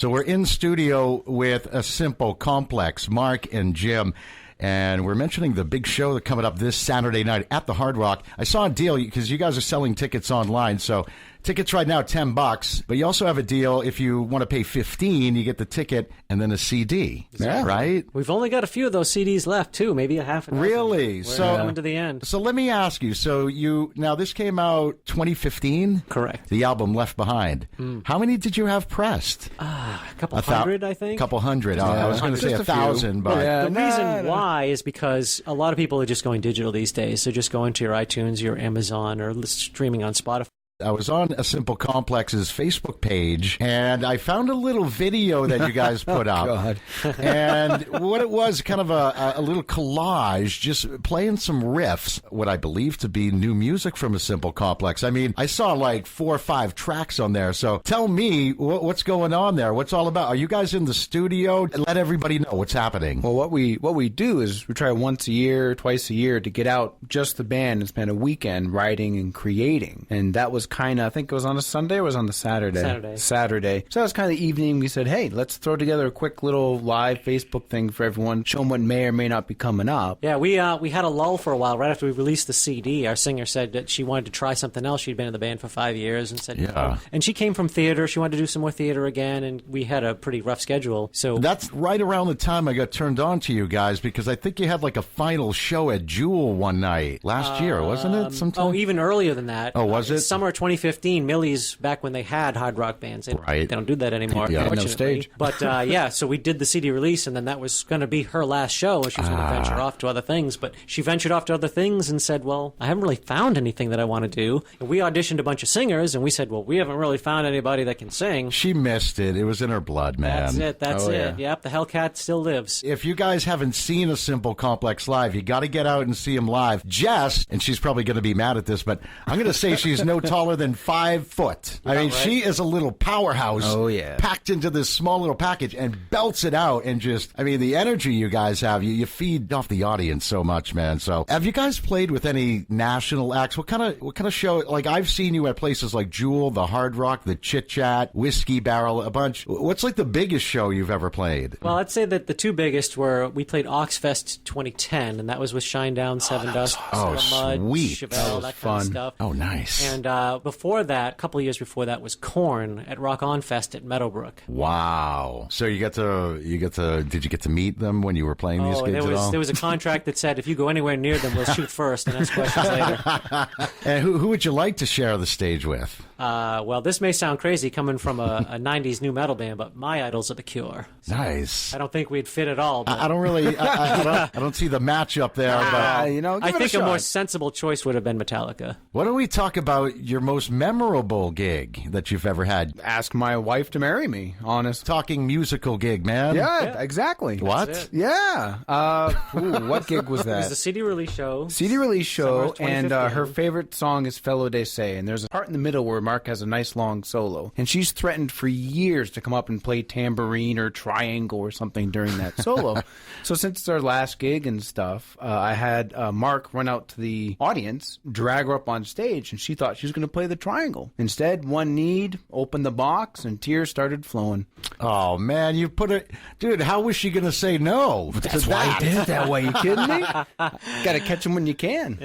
So we're in studio with A Simple Complex, Mark and Jim. And we're mentioning the big show that's coming up this Saturday night at the Hard Rock. I saw a deal because you guys are selling tickets online. So tickets right now, $10. But you also have a deal if you want to pay $15, you get the ticket and then a CD. Exactly. Right? We've only got a few of those CDs left, too. Maybe a half a dozen. Really? We're So coming to the end. So let me ask you. So now this came out 2015? Correct. The album Left Behind. How many did you have pressed? A couple hundred, I think. A couple hundred. I was going to say Just a 1,000, few. but The reason why is because a lot of people are just going digital these days. They're just going to your iTunes, your Amazon, or streaming on Spotify. I was on A Simple Complex's Facebook page, and I found a little video that you guys put up. God. And what it was, kind of a little collage, just playing some riffs, what I believe to be new music from A Simple Complex. I mean, I saw like 4 or 5 tracks on there. So tell me what's going on there. What's all about? Are you guys in the studio? Let everybody know what's happening. Well, what we do is we try once a year, twice a year to get out just the band and spend a weekend writing and creating. And that was kind of, I think it was on a Sunday or was it on the Saturday? Saturday. So that was kind of the evening. We said, hey, let's throw together a quick little live Facebook thing for everyone, show them what may or may not be coming up. Yeah, we had a lull for a while. Right after we released the CD, our singer said that she wanted to try something else. She'd been in the band for 5 years and said, Yeah. Oh. And she came from theater. She wanted to do some more theater again, and we had a pretty rough schedule. So That's right around the time I got turned on to you guys, because I think you had like a final show at Jewel one night last year, wasn't it? Sometime? Oh, even earlier than that. Oh, was it? Summer 2015, Millie's back when they had hard rock bands. Right. They don't do that anymore, Yeah. unfortunately. No stage. But yeah, so we did the CD release, and then that was going to be her last show, and she was going to venture off to other things. But she ventured off to other things and said, well, I haven't really found anything that I want to do. And we auditioned a bunch of singers, and we said, well, we haven't really found anybody that can sing. She missed it. It was in her blood, man. That's Oh, it. yeah. Yep, the Hellcat still lives. If you guys haven't seen A Simple Complex live, you got to get out and see him live. Jess, and she's probably going to be mad at this, but I'm going to say she's no taller than 5 foot. I mean, she is a little powerhouse. Oh, yeah. Packed into this small little package and belts it out, and just, I mean, the energy you guys have, you feed off the audience so much, man. So, have you guys played with any national acts? What kind of show? Like, I've seen you at places like Jewel, the Hard Rock, the Chit Chat, Whiskey Barrel, a bunch. What's like the biggest show you've ever played? Well, I'd say that the two biggest were, we played Oxfest 2010, and that was with Shinedown, Seven Dust, awesome. Mud, Sweet. Chevelle, That was that kind fun. of stuff. Oh, nice. And before that, a couple of years before that, was Korn at Rock On Fest at Meadowbrook. Wow. So did you get to meet them when you were playing these gigs at all? There was a contract that said if you go anywhere near them, we'll shoot first and ask questions later. And who would you like to share the stage with? Well, this may sound crazy coming from a 90s new metal band, but my idols are The Cure. So Nice. I don't think we'd fit at all. But I don't really, I don't see the matchup there, but I give it think a a more shot. sensible choice would have been Metallica. why don't we talk about your most memorable gig that you've ever had? Ask my wife to marry me, honest. Talking musical gig, man. Yeah, exactly. What? That's it. Yeah. What gig was It was a that? CD release show. CD release show, Summer and 2015. her favorite song is Fellow They Say, and there's a part in the middle where Mark has a nice long solo, and she's threatened for years to come up and play tambourine or triangle or something during that solo. So since it's our last gig and stuff, I had Mark run out to the audience, drag her up on stage, and she thought she was going to play the triangle. Instead, one kneed, opened the box, and tears started flowing. Oh man, you put it, dude. How was she gonna say no? That's why I did it that way. You kidding me? Got to catch them when you can.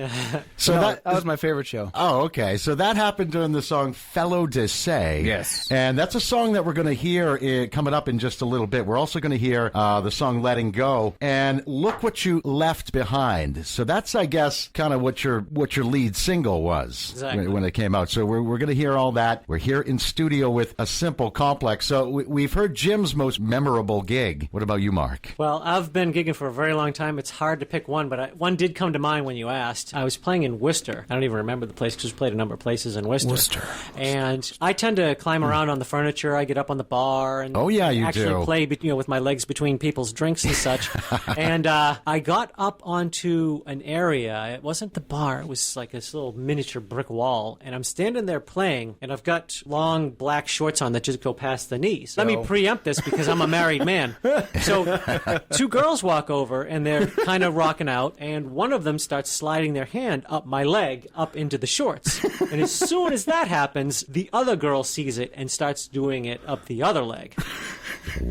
So No, that that was my favorite show. Oh, okay. So that happened during the song Fellow de Say. Yes. And that's a song that we're going to hear coming up in just a little bit. We're also going to hear the song Letting Go and Look What You Left Behind. So that's, I guess, kind of what your lead single was Exactly. when it came out. So we're going to hear all that. We're here in studio with A Simple Complex. So we've heard Jim's most memorable gig. What about you, Mark? Well, I've been gigging for a very long time. It's hard to pick one, but one did come to mind when you asked. I was playing in Worcester. I don't even remember the place because we played a number of places in Worcester. And I tend to climb around on the furniture. I get up on the bar and Oh, yeah, you actually do. play with my legs between people's drinks and such. And I got up onto an area. It wasn't the bar. It was like this little miniature brick wall. And I'm standing there playing, and I've got long black shorts on that just go past the knees. Let me preempt this because I'm a married man. So two girls walk over, and they're kind of rocking out, and one of them starts sliding their hand up my leg, up into the shorts. And as soon as that happens, the other girl sees it and starts doing it up the other leg.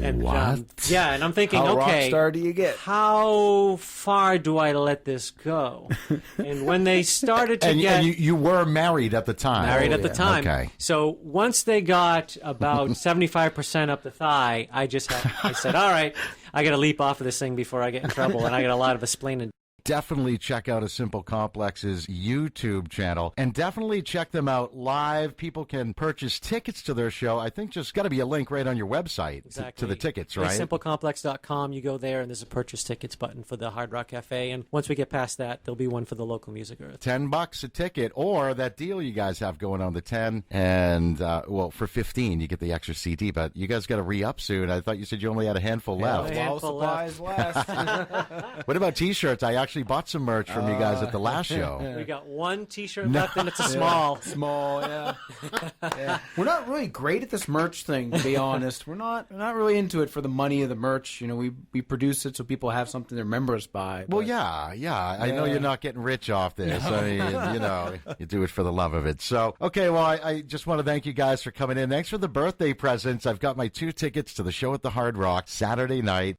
And, What? yeah, and I'm thinking, How rock okay, star do you get? how far do I let this go? And when they started to And, get... and you were married at the time. married at the time. Okay. So once they got about 75% up the thigh, I said, all right, I got to leap off of this thing before I get in trouble, and I got a lot of explaining. Definitely check out A Simple Complex's YouTube channel and definitely check them out live. People can purchase tickets to their show. I think just got to be a link right on your website to the tickets, right? Simplecomplex.com. You go there and there's a purchase tickets button for the Hard Rock Cafe. And once we get past that, there'll be one for the local music earth. $10 a ticket, or that deal you guys have going on, the 10 and well, for 15 you get the extra CD. But you guys got to re-up soon. I thought you said you only had a handful left. While supplies last. What about T-shirts? I actually bought some merch from you guys at the last show. We got one T-shirt left, and it's a small. Small, yeah. Yeah. We're not really great at this merch thing, to be honest. We're not really into it for the money of the merch. You know, we produce it so people have something to remember us by. Well, but- yeah. I know you're not getting rich off this. I mean, you know, you do it for the love of it. So, okay, well, I just want to thank you guys for coming in. Thanks for the birthday presents. I've got my 2 tickets to the show at the Hard Rock Saturday night.